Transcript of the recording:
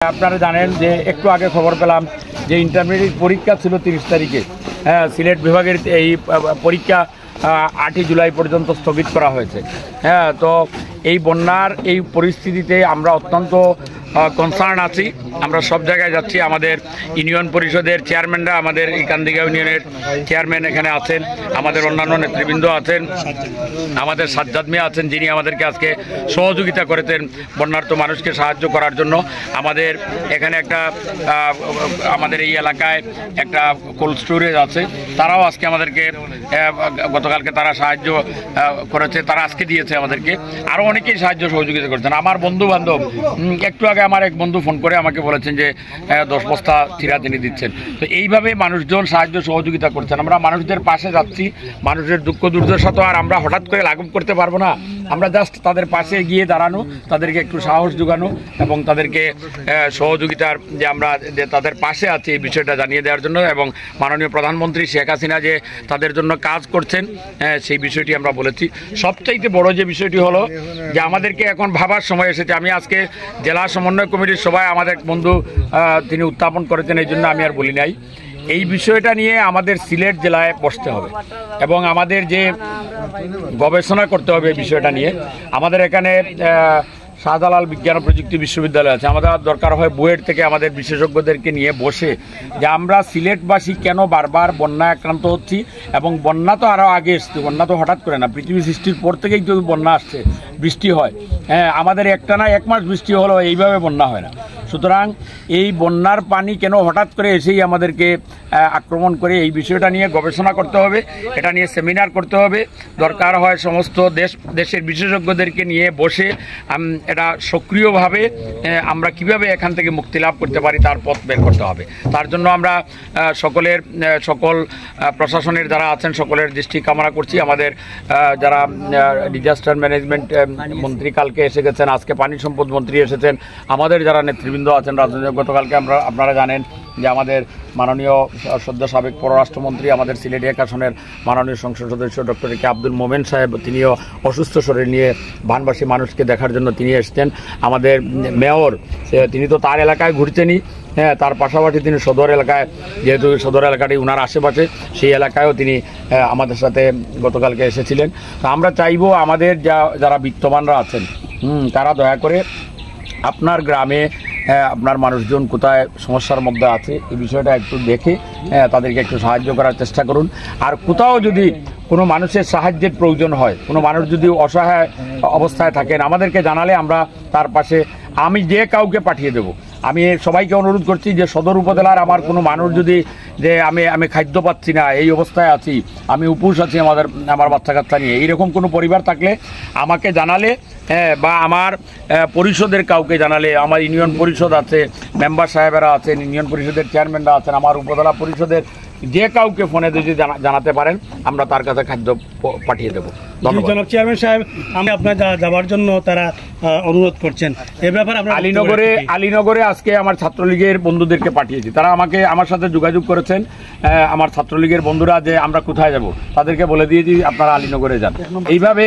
আপনারা জানেন যে একটু আগে খবর পেলাম যে ইন্টারমিডিয়েট পরীক্ষা ছিল 30 তারিখে। সিলেট বিভাগের এই পরীক্ষা 8 জুলাই পর্যন্ত স্থগিত করা হয়েছে। তো এই বন্যার এই পরিস্থিতিতে আমরা অত্যন্ত কনসার্ন আছি। আমরা সব জায়গায় যাচ্ছি। আমাদের ইউনিয়ন পরিষদের চেয়ারম্যানরা, আমাদের এই কান্দিগা ইউনিয়নের চেয়ারম্যান এখানে আছেন, আমাদের অন্যান্য নেতৃবৃন্দ আছেন, আমাদের সাজ্জাদ মিয়া আছেন, যিনি আমাদেরকে আজকে সহযোগিতা করেছেন বন্যার্ত মানুষকে সাহায্য করার জন্য। আমাদের এখানে একটা আমাদের এই এলাকায় একটা কোল্ড স্টোরেজ আছে, তারাও আজকে আমাদেরকে গতকালকে তারা সাহায্য করেছে, তারা আজকে দিয়েছে আমাদেরকে। আরও অনেকেই সাহায্য সহযোগিতা করছেন। আমার বন্ধু বান্ধব একটু আগে আমার এক বন্ধু ফোন করে আমাকে বলেছেন যে 10 বস্তা চিরা তিনি দিচ্ছেন। তো এইভাবে মানুষজন সাহায্য সহযোগিতা করছেন। আমরা মানুষদের পাশে যাচ্ছি। মানুষের দুঃখ দুর্দশা তো আর আমরা হঠাৎ করে লাঘব করতে পারবো না। আমরা জাস্ট তাদের পাশে গিয়ে দাঁড়ানো, তাদেরকে একটু সাহস যোগানো এবং তাদেরকে সহযোগিতার যে আমরা যে তাদের পাশে আছি এই বিষয়টা জানিয়ে দেওয়ার জন্য, এবং মাননীয় প্রধানমন্ত্রী শেখ হাসিনা যে তাদের জন্য কাজ করছেন সেই বিষয়টি আমরা বলেছি। সবচাইতে বড় যে বিষয়টি হলো যে আমাদেরকে এখন ভাবার সময় এসেছে। আমি আজকে জেলা সমন্বয় কমিটির সভায় আমাদের এক বন্ধু তিনি উত্থাপন করেছেন, এই জন্য আমি আর বলি নাই। এই বিষয়টা নিয়ে আমাদের সিলেট জেলায় বসতে হবে এবং আমাদের যে গবেষণা করতে হবে এই বিষয়টা নিয়ে। আমাদের এখানে শাহজালাল বিজ্ঞান ও প্রযুক্তি বিশ্ববিদ্যালয় আছে। আমাদের দরকার হয় বুয়েট থেকে আমাদের বিশেষজ্ঞদেরকে নিয়ে বসে যে আমরা সিলেটবাসী কেন বারবার বন্যায় আক্রান্ত হচ্ছি, এবং বন্যা তো আরও আগে এসছে, বন্যা তো হঠাৎ করে না, পৃথিবী সৃষ্টির পর থেকেই তো বন্যা আসছে, বৃষ্টি হয়। আমাদের একটা না 1 মাস বৃষ্টি হলো, এইভাবে বন্যা হয় না। সুতরাং এই বন্যার পানি কেন হঠাৎ করে এসেই আমাদেরকে আক্রমণ করে, এই বিষয়টা নিয়ে গবেষণা করতে হবে, এটা নিয়ে সেমিনার করতে হবে। দরকার হয় সমস্ত দেশের বিশেষজ্ঞদেরকে নিয়ে বসে এটা সক্রিয়ভাবে আমরা কিভাবে এখান থেকে মুক্তি লাভ করতে পারি তার পথ বের করতে হবে। তার জন্য আমরা সকল প্রশাসনের যারা আছেন সকলের দৃষ্টি কামনা করছি। আমাদের যারা ডিজাস্টার ম্যানেজমেন্ট মন্ত্রী কালকে এসে গেছেন, আজকে পানি সম্পদ মন্ত্রী এসেছেন, আমাদের যারা নেতৃবৃন্দ আছেন রাজনৈতিক, গতকালকে আপনারা জানেন যে আমাদের মাননীয় সদ্য সাবেক পররাষ্ট্রমন্ত্রী, আমাদের সিলেট 1 আসনের মাননীয় সংসদ সদস্য ডক্টর কে আব্দুল মোমেন সাহেব, তিনিও অসুস্থ শরীর নিয়ে বানবাসী মানুষকে দেখার জন্য তিনি এসছেন। আমাদের মেয়র তিনি তো তার এলাকায় ঘুরছেনই, তার পাশাপাশি তিনি সদর এলাকায়, যেহেতু সদর এলাকাটি ওনার আশেপাশে, সেই এলাকায়ও তিনি আমাদের সাথে গতকালকে এসেছিলেন। তো আমরা চাইবো আমাদের যারা বিত্তবানরা আছেন তারা দয়া করে আপনার গ্রামে আপনার মানুষজন কোথায় সমস্যার মধ্যে আছে এই বিষয়টা একটু দেখে তাদেরকে একটু সাহায্য করার চেষ্টা করুন। আর কোথাও যদি কোনো মানুষের সাহায্যের প্রয়োজন হয়, কোনো মানুষ যদি অসহায় অবস্থায় থাকেন, আমাদেরকে জানালে আমরা তার পাশে আমি যে কাউকে পাঠিয়ে দেব। আমি সবাইকে অনুরোধ করছি যে সদর উপজেলার আমার কোনো মানুষ যদি যে আমি খাদ্য পাচ্ছি না, এই অবস্থায় আছি, আমি উপোস আছি আমার বাচ্চা কাচ্চা নিয়ে, এইরকম কোনো পরিবার থাকলে আমাকে জানালে, বা আমার পরিষদের কাউকে জানালে, আমার ইউনিয়ন পরিষদ আছে, মেম্বার সাহেবেরা আছেন, ইউনিয়ন পরিষদের চেয়ারম্যানরা আছেন, আমার উপজেলা পরিষদের যে কাউকে ফোনে যদি জানাতে পারেন আমরা তার কাছে খাদ্য পাঠিয়ে দেবো। জনাব চেয়ারম্যান সাহেব, আমি আপনার যাওয়ার জন্য তারা অনুরোধ করছেন, এ ব্যাপারে আমরা আলীনগরে আজকে আমার ছাত্রলীগের বন্ধুদেরকে পাঠিয়েছি। তারা আমার সাথে যোগাযোগ করেছেন, আমার ছাত্রলীগের বন্ধুরা, যে আমরা কোথায় যাব, তাদেরকে বলে দিয়েছি আপনারা আলীনগরে যান। এইভাবে